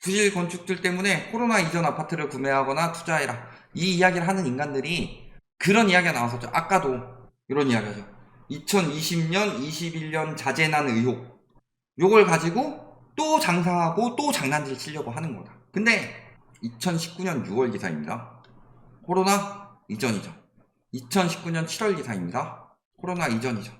부실 건축들 때문에 코로나 이전 아파트를 구매하거나 투자해라. 이 이야기를 하는 인간들이 그런 이야기가 나왔었죠. 아까도 이런 이야기죠. 2020년, 21년 자재난 의혹. 요걸 가지고 또 장사하고 또 장난질 치려고 하는 거다. 근데 2019년 6월 기사입니다. 코로나 이전이죠. 2019년 7월 기사입니다. 코로나 이전이죠.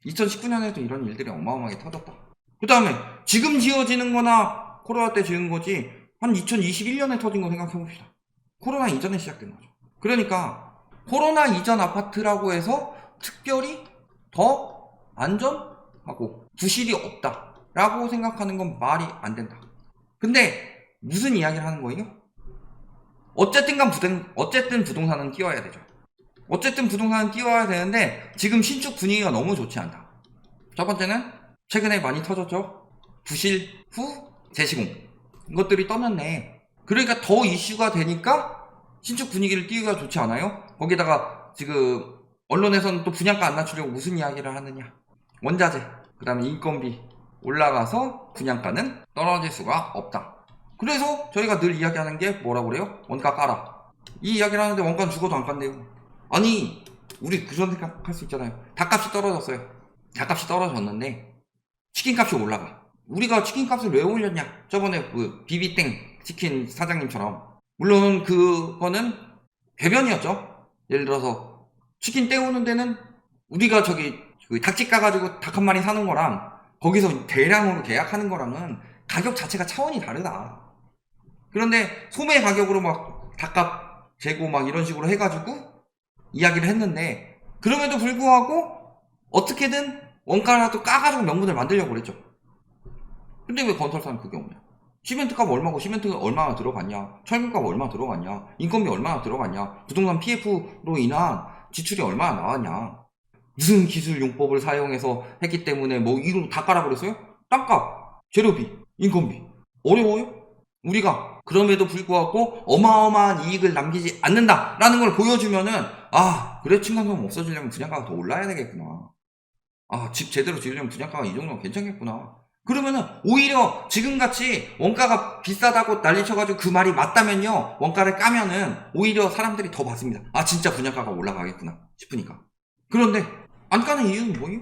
2019년에도 이런 일들이 어마어마하게 터졌다. 그 다음에 지금 지어지는 거나 코로나 때 지은 거지 한 2021년에 터진 거 생각해 봅시다. 코로나 이전에 시작된 거죠. 그러니까 코로나 이전 아파트라고 해서 특별히 더 안전하고 부실이 없다 라고 생각하는 건 말이 안 된다. 근데 무슨 이야기를 하는 거예요? 어쨌든 부동산은 띄워야 되죠. 어쨌든 부동산은 띄워야 되는데 지금 신축 분위기가 너무 좋지 않다. 첫 번째는 최근에 많이 터졌죠. 부실 후 재시공 이것들이 떠났네. 그러니까 더 이슈가 되니까 신축 분위기를 띄우기가 좋지 않아요? 거기다가 지금 언론에서는 또 분양가 안 낮추려고 무슨 이야기를 하느냐. 원자재, 그 다음에 인건비 올라가서 분양가는 떨어질 수가 없다. 그래서 저희가 늘 이야기하는 게 뭐라고 그래요? 원가 까라. 이 이야기를 하는데 원가는 죽어도 안 깐대요. 아니 우리 그런 생각할 수 있잖아요. 닭값이 떨어졌어요. 닭값이 떨어졌는데 치킨값이 올라가. 우리가 치킨값을 왜 올렸냐? 저번에 그 비비땡 치킨 사장님처럼. 물론 그거는 배변이었죠. 예를 들어서 치킨 떼우는 데는 우리가 저기 닭집 가가지고 닭 한 마리 사는 거랑 거기서 대량으로 계약하는 거랑은 가격 자체가 차원이 다르다. 그런데 소매 가격으로 막 닭값 재고 막 이런 식으로 해가지고 이야기를 했는데 그럼에도 불구하고 어떻게든 원가라도 까가지고 명분을 만들려고 그랬죠. 근데 왜 건설사는 그게 없냐? 시멘트 값 얼마고 시멘트가 얼마나 들어갔냐? 철근 값 얼마나 들어갔냐? 인건비 얼마나 들어갔냐? 부동산 PF로 인한 지출이 얼마나 나왔냐? 무슨 기술 용법을 사용해서 했기 때문에 뭐 이거 다 깔아버렸어요? 땅값, 재료비, 인건비 어려워요? 우리가 그럼에도 불구하고 어마어마한 이익을 남기지 않는다라는 걸 보여주면은 아 그래 층간소음 없어지려면 분양가가 더 올라야 되겠구나. 아 집 제대로 지으려면 분양가가 이 정도면 괜찮겠구나. 그러면은 오히려 지금같이 원가가 비싸다고 난리쳐가지고 그 말이 맞다면요 원가를 까면은 오히려 사람들이 더 받습니다. 아 진짜 분양가가 올라가겠구나 싶으니까. 그런데 안 까는 이유는 뭐예요?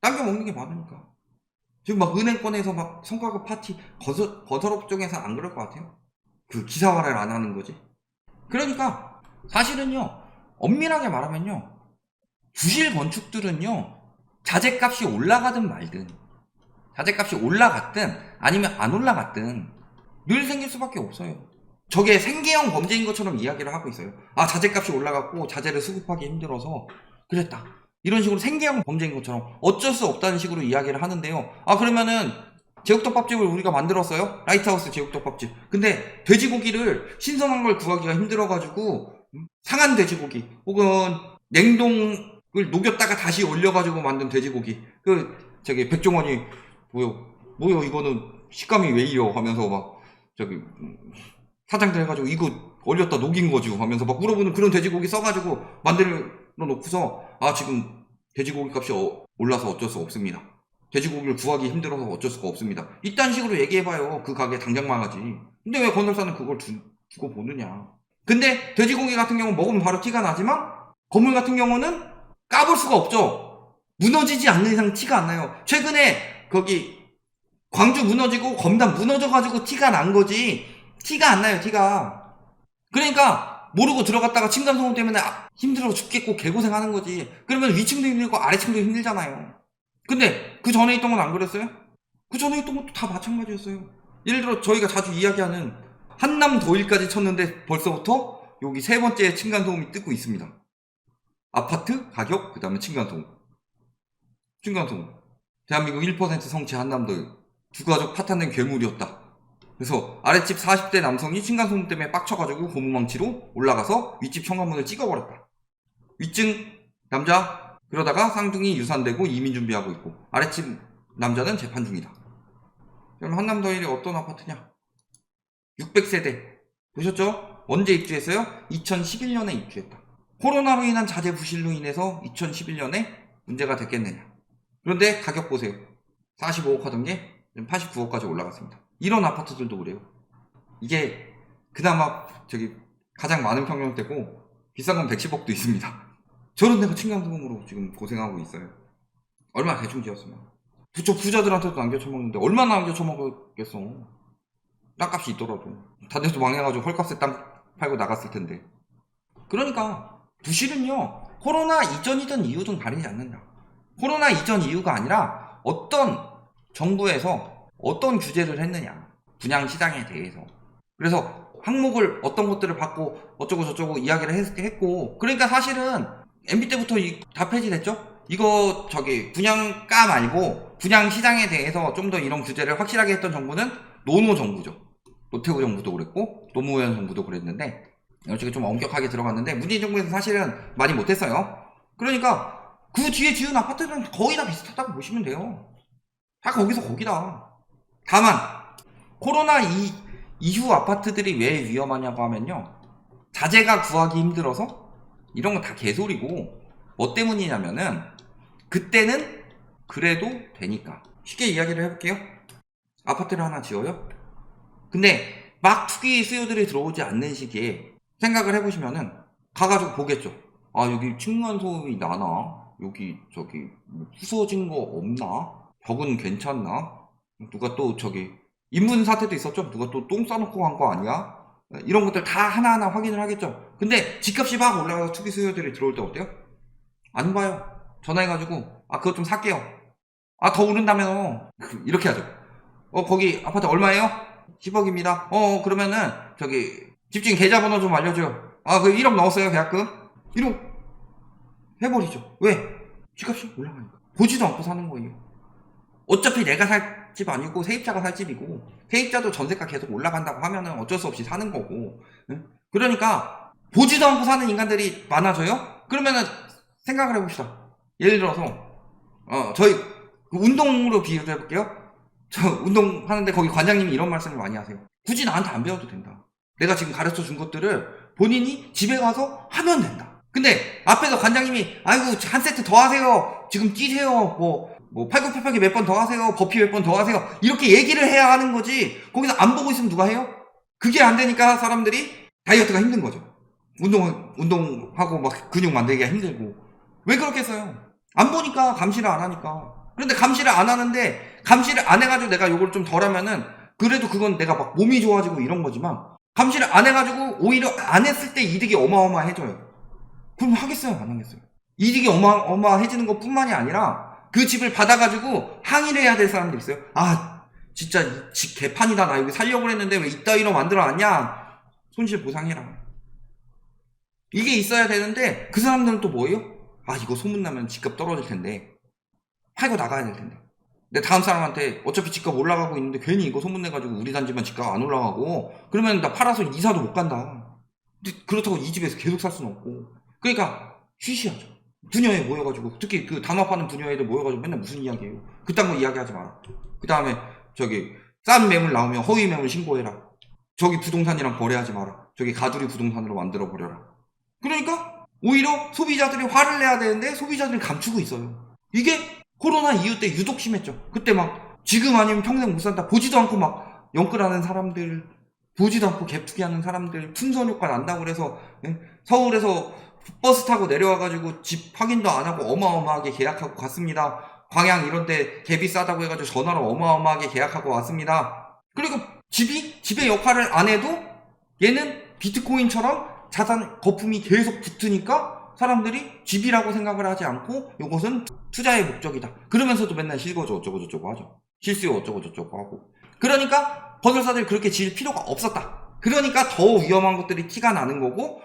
당겨 먹는 게 많으니까. 지금 막 은행권에서 막 성과급 파티 건설업 쪽에서 안 그럴 것 같아요. 그 기사화를 안 하는 거지. 그러니까 사실은요 엄밀하게 말하면요 부실 건축들은요 자재값이 올라가든 말든 자재값이 올라갔든 아니면 안 올라갔든 늘 생길 수밖에 없어요. 저게 생계형 범죄인 것처럼 이야기를 하고 있어요. 아 자재값이 올라갔고 자재를 수급하기 힘들어서 그랬다. 이런 식으로 생계형 범죄인 것처럼 어쩔 수 없다는 식으로 이야기를 하는데요. 아 그러면은 제육덮밥집을 우리가 만들었어요. 라이트하우스 제육덮밥집. 근데 돼지고기를 신선한 걸 구하기가 힘들어가지고 상한 돼지고기 혹은 냉동을 녹였다가 다시 올려가지고 만든 돼지고기 그 저기 백종원이 뭐요 이거는 식감이 왜 이려 하면서 막 저기 사장들 해가지고 이거 얼렸다 녹인 거지 하면서 막 물어보는 그런 돼지고기 써가지고 만들어 놓고서 아 지금 돼지고기 값이 올라서 어쩔 수 없습니다. 돼지고기를 구하기 힘들어서 어쩔 수가 없습니다. 이딴 식으로 얘기해봐요. 그 가게 당장 망하지. 근데 왜 건설사는 그걸 두고 보느냐. 근데 돼지고기 같은 경우는 먹으면 바로 티가 나지만 건물 같은 경우는 까볼 수가 없죠. 무너지지 않는 이상 티가 안 나요. 최근에 거기 광주 무너지고 검단 무너져가지고 티가 난 거지 티가 안 나요. 티가. 그러니까 모르고 들어갔다가 층간소음 때문에 힘들어 죽겠고 개고생하는 거지. 그러면 위층도 힘들고 아래층도 힘들잖아요. 근데 그 전에 있던 건 안 그랬어요? 그 전에 있던 것도 다 마찬가지였어요. 예를 들어 저희가 자주 이야기하는 한남 도일까지 쳤는데 벌써부터 여기 세 번째 층간소음이 뜨고 있습니다. 아파트 가격 그 다음에 층간소음. 대한민국 1% 성취 한남도일. 두 가족 파탄된 괴물이었다. 그래서 아랫집 40대 남성이 층간소음 때문에 빡쳐가지고 고무망치로 올라가서 윗집 현관문을 찍어버렸다. 윗층 남자 그러다가 쌍둥이 유산되고 이민 준비하고 있고 아랫집 남자는 재판 중이다. 그럼 한남도일이 어떤 아파트냐? 600세대 보셨죠? 언제 입주했어요? 2011년에 입주했다. 코로나로 인한 자재 부실로 인해서 2011년에 문제가 됐겠느냐. 그런데 가격 보세요. 45억 하던 게 89억까지 올라갔습니다. 이런 아파트들도 그래요. 이게 그나마 저기 가장 많은 평형대고 비싼 건 110억도 있습니다. 저런 데가 층간소음으로 지금 고생하고 있어요. 얼마나 대충 지었으면. 부자들한테도 남겨 처먹는데 얼마나 남겨 처먹겠어. 땅값이 있더라도. 다들 또 망해가지고 헐값에 땅 팔고 나갔을 텐데. 그러니까 부실은요, 코로나 이전이든 이후든 가리지 않는다. 코로나 이전 이후가 아니라 어떤 정부에서 어떤 규제를 했느냐, 분양시장에 대해서. 그래서 항목을 어떤 것들을 받고 어쩌고 저쩌고 이야기를 했고, 그러니까 사실은 MB 때부터 다 폐지됐죠? 이거 저기 분양가 말고 분양시장에 대해서 좀 더 이런 규제를 확실하게 했던 정부는 노노 정부죠. 노태우 정부도 그랬고 노무현 정부도 그랬는데, 어떻게 좀 엄격하게 들어갔는데 문재인 정부에서 사실은 많이 못했어요. 그러니까 그 뒤에 지은 아파트는 거의 다 비슷하다고 보시면 돼요. 다 거기서 거기다. 다만 코로나 이후 아파트들이 왜 위험하냐고 하면요, 자재가 구하기 힘들어서 이런 건 다 개소리고, 뭐 때문이냐면은 그때는 그래도 되니까. 쉽게 이야기를 해볼게요. 아파트를 하나 지어요. 근데 막 투기 수요들이 들어오지 않는 시기에 생각을 해보시면은 가가지고 보겠죠. 아, 여기 층간소음이 나나? 여기 저기 뭐 부서진 거 없나? 벽은 괜찮나? 누가 또 저기 인문 사태도 있었죠. 누가 또 똥 싸놓고 간 거 아니야? 이런 것들 다 하나하나 확인을 하겠죠. 근데 집값이 막 올라가서 투기 수요들이 들어올 때 어때요? 안 봐요. 전화해가지고 아, 그거 좀 살게요. 아, 더 오른다면 이렇게 하죠. 거기 아파트 얼마예요? 10억입니다. 그러면은 저기 집주인 계좌번호 좀 알려줘요. 아, 그 1억 넣었어요, 계약금? 1억 해버리죠. 왜? 집값이 올라가니까. 보지도 않고 사는 거예요. 어차피 내가 살 집 아니고 세입자가 살 집이고, 세입자도 전세가 계속 올라간다고 하면은 어쩔 수 없이 사는 거고. 응? 그러니까 보지도 않고 사는 인간들이 많아져요? 그러면은 생각을 해봅시다. 예를 들어서 저희 운동으로 비유를 해볼게요. 저 운동하는데 거기 관장님이 이런 말씀을 많이 하세요. 굳이 나한테 안 배워도 된다. 내가 지금 가르쳐 준 것들을 본인이 집에 가서 하면 된다. 근데 앞에서 관장님이 아이고 한 세트 더 하세요, 지금 뛰세요, 뭐 팔굽혀펴기 몇 번 더 하세요, 버피 몇 번 더 하세요, 이렇게 얘기를 해야 하는 거지. 거기서 안 보고 있으면 누가 해요? 그게 안 되니까 사람들이 다이어트가 힘든 거죠. 운동하고 막 근육 만들기가 힘들고. 왜 그렇겠어요? 안 보니까, 감시를 안 하니까. 그런데 감시를 안 하는데, 감시를 안 해가지고 내가 요걸 좀 덜 하면은 그래도 그건 내가 막 몸이 좋아지고 이런 거지만, 감시를 안 해가지고 오히려 안 했을 때 이득이 어마어마해져요. 그럼 하겠어요, 안 하겠어요? 이득이 어마어마해지는 것 뿐만이 아니라 그 집을 받아가지고 항의를 해야 될 사람들이 있어요. 아, 진짜 이 집 개판이다, 나 여기 살려고 했는데 왜 이따위로 만들어놨냐? 손실 보상해라. 이게 있어야 되는데, 그 사람들은 또 뭐예요? 아, 이거 소문나면 집값 떨어질 텐데 팔고 나가야 될 텐데, 내 다음 사람한테 어차피 집값 올라가고 있는데 괜히 이거 소문내가지고 우리 단지만 집값 안 올라가고 그러면 나 팔아서 이사도 못 간다. 근데 그렇다고 이 집에서 계속 살 수는 없고. 그러니까 쉬쉬하죠. 부녀회 모여가지고, 특히 그 담합하는 부녀회들 모여가지고 맨날 무슨 이야기예요? 그딴 거 이야기하지 마라. 그 다음에 저기 싼 매물 나오면 허위 매물 신고해라. 저기 부동산이랑 거래하지 마라. 저기 가두리 부동산으로 만들어 버려라. 그러니까 오히려 소비자들이 화를 내야 되는데 소비자들이 감추고 있어요. 이게 코로나 이후 때 유독 심했죠. 그때 막 지금 아니면 평생 못 산다, 보지도 않고 막 영끌하는 사람들, 보지도 않고 갭투기 하는 사람들, 풍선 효과 난다고 그래서 서울에서 버스 타고 내려와가지고 집 확인도 안 하고 어마어마하게 계약하고 갔습니다. 광양 이런데 갭이 싸다고 해가지고 전화로 어마어마하게 계약하고 왔습니다. 그리고 집의 역할을 안 해도 얘는 비트코인처럼 자산 거품이 계속 붙으니까 사람들이 집이라고 생각을 하지 않고 이것은 투자의 목적이다. 그러면서도 맨날 실거주 어쩌고 저쩌고 하죠. 실수요 어쩌고 저쩌고 하고. 그러니까 건설사들이 그렇게 지을 필요가 없었다. 그러니까 더 위험한 것들이 티가 나는 거고,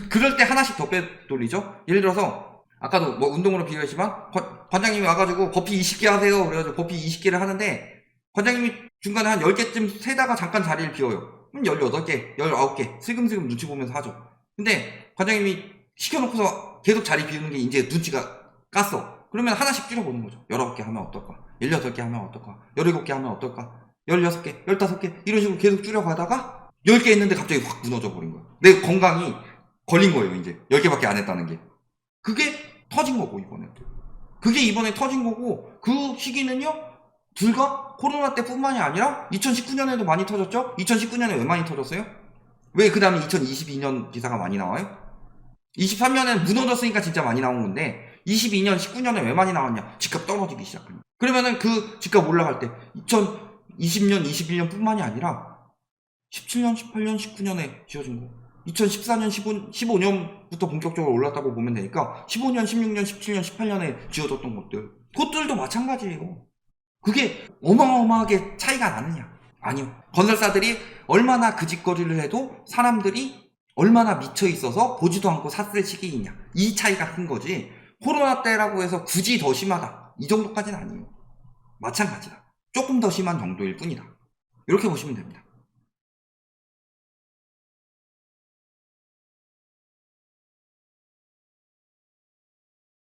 그럴 때 하나씩 더 빼돌리죠. 예를 들어서 아까도 뭐 운동으로 비유했지만 관장님이 와가지고 버피 20개 하세요. 그래가지고 버피 20개를 하는데 관장님이 중간에 한 10개쯤 세다가 잠깐 자리를 비워요. 그럼 18개, 19개 슬금슬금 눈치 보면서 하죠. 근데 관장님이 시켜놓고서 계속 자리 비우는 게 이제 눈치가 깠어. 그러면 하나씩 줄여보는 거죠. 19개 하면 어떨까? 16개 하면 어떨까? 17개 하면 어떨까? 16개, 15개 이런 식으로 계속 줄여가다가 10개 했는데 갑자기 확 무너져 버린 거야. 내 건강이 걸린 거예요. 이제 10개밖에 안 했다는 게. 그게 터진 거고, 이번에. 그게 이번에 터진 거고, 그 시기는요 불과 코로나 때뿐만이 아니라 2019년에도 많이 터졌죠? 2019년에 왜 많이 터졌어요? 왜 그 다음에 2022년 기사가 많이 나와요? 23년에는 무너졌으니까 진짜 많이 나온 건데 22년, 19년에 왜 많이 나왔냐? 집값 떨어지기 시작합니다. 그러면은 그 집값 올라갈 때 2020년, 21년 뿐만이 아니라 17년, 18년, 19년에 지어진 거. 2014년, 15년부터 본격적으로 올랐다고 보면 되니까 15년, 16년, 17년, 18년에 지어졌던 것들. 그것들도 마찬가지예요. 그게 어마어마하게 차이가 나느냐? 아니요. 건설사들이 얼마나 그 짓거리를 해도 사람들이 얼마나 미쳐 있어서 보지도 않고 샀을 시기이냐. 이 차이가 큰 거지. 코로나 때라고 해서 굳이 더 심하다. 이 정도까지는 아니에요. 마찬가지다. 조금 더 심한 정도일 뿐이다. 이렇게 보시면 됩니다.